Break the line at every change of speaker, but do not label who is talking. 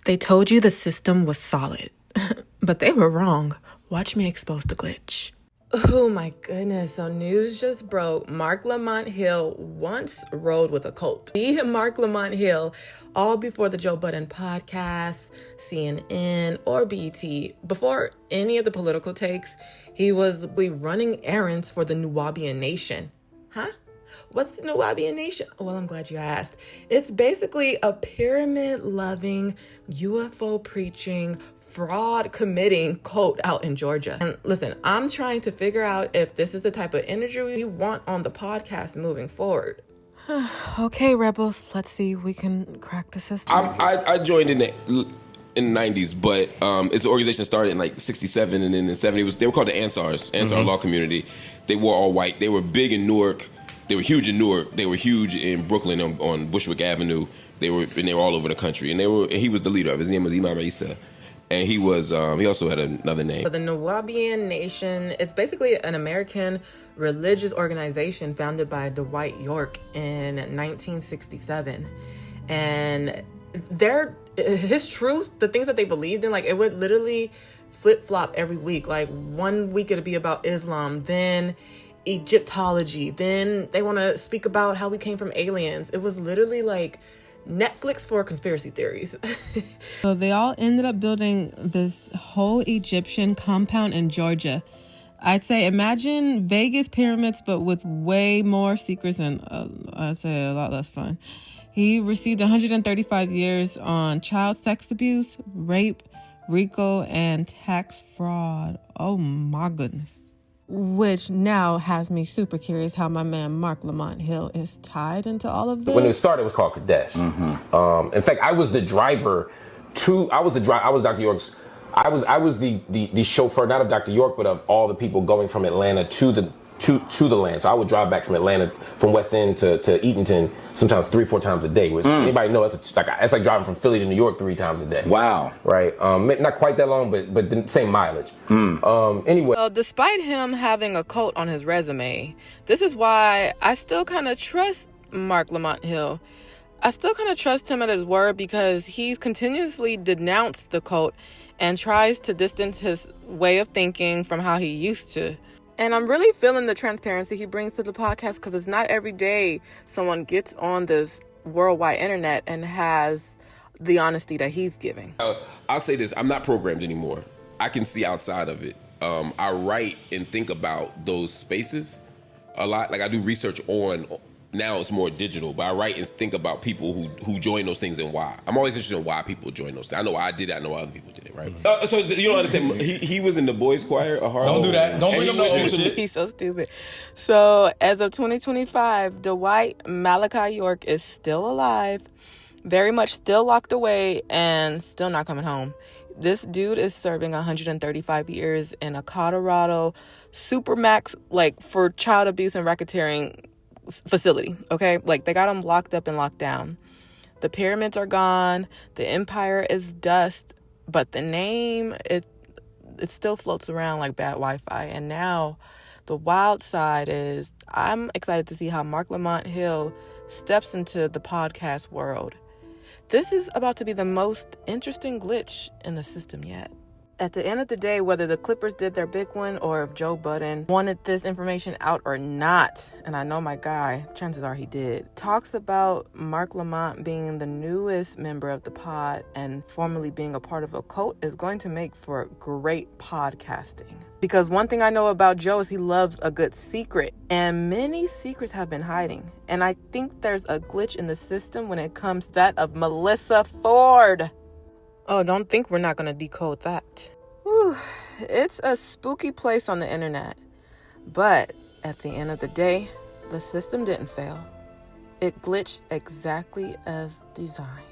They told you the system was solid, but they were wrong. Watch me expose the glitch. Oh my goodness, so news just broke. Marc Lamont Hill once rode with a cult. He and Marc Lamont Hill, all before the Joe Budden podcast, CNN, or BET, before any of the political takes, he was running errands for the Nuwabian Nation. Huh? What's the Nuwabian Nation? Well, I'm glad you asked. It's basically a pyramid-loving, UFO-preaching, fraud-committing cult out in Georgia. And listen, I'm trying to figure out if this is the type of energy we want on the podcast moving forward. Okay, rebels, let's see if we can crack the system.
I joined in the 90s, but it's an organization that started in like 67, and then in the 70s, they were called the Ansar Law Community. They wore all white. They were big in Newark. They were huge in Newark. They were huge in Brooklyn on Bushwick Avenue. They were all over the country, and he was the leader of it. His name was Imam Isa. And he was, he also had another name.
The Nuwabian Nation, it's basically an American religious organization founded by Dwight York in 1967. And his truth, the things that they believed in, like it would literally flip-flop every week. Like 1 week it'd be about Islam, then Egyptology, then they want to speak about how we came from aliens. It was literally like Netflix for conspiracy theories. So they all ended up building this whole Egyptian compound in Georgia. I'd say imagine Vegas pyramids, but with way more secrets and I'd say a lot less fun. He received 135 years on child sex abuse, rape, RICO, and tax fraud. Oh my goodness. Which now has me super curious how my man Marc Lamont Hill is tied into all of this.
When it started, it was called Kadesh. Mm-hmm. In fact, I was the driver I was Dr. York's. I was the chauffeur, not of Dr. York, but of all the people going from Atlanta to the land. So I would drive back from Atlanta, from West End to Eatonton, sometimes 3-4 times a day. Which anybody know it's like driving from Philly to New York 3 times a day.
Wow.
Right. Not quite that long, but the same mileage. Anyway.
Well, despite him having a cult on his resume, this is why I still kind of trust Marc Lamont Hill. I still kind of trust him at his word because he's continuously denounced the cult and tries to distance his way of thinking from how he used to. And I'm really feeling the transparency he brings to the podcast because it's not every day someone gets on this worldwide internet and has the honesty that he's giving.
I'll say this, I'm not programmed anymore. I can see outside of it. I write and think about those spaces a lot. Like I do research on, now it's more digital, but I write and think about people who join those things and why. I'm always interested in why people join those things. I know why I did it, I know why other people did it, right? So you don't understand, he was in the boys choir of Harlem.
Don't do that. Don't bring up no old shit.
He's so stupid. So as of 2025, Dwight Malachi York is still alive, very much still locked away, and still not coming home. This dude is serving 135 years in a Colorado supermax, like for child abuse and racketeering facility, okay? Like they got him locked up and locked down. The pyramids are gone. The empire is dust, but the name, it still floats around like bad Wi-Fi. And now the wild side is I'm excited to see how Marc Lamont Hill steps into the podcast world. This is about to be the most interesting glitch in the system yet. At the end of the day, whether the Clippers did their big one or if Joe Budden wanted this information out or not, and I know my guy, chances are he did, talks about Marc Lamont being the newest member of the pod and formerly being a part of a cult is going to make for great podcasting. Because one thing I know about Joe is he loves a good secret, and many secrets have been hiding. And I think there's a glitch in the system when it comes to that of Melissa Ford. Oh, don't think we're not going to decode that. Whew, it's a spooky place on the internet. But at the end of the day, the system didn't fail. It glitched exactly as designed.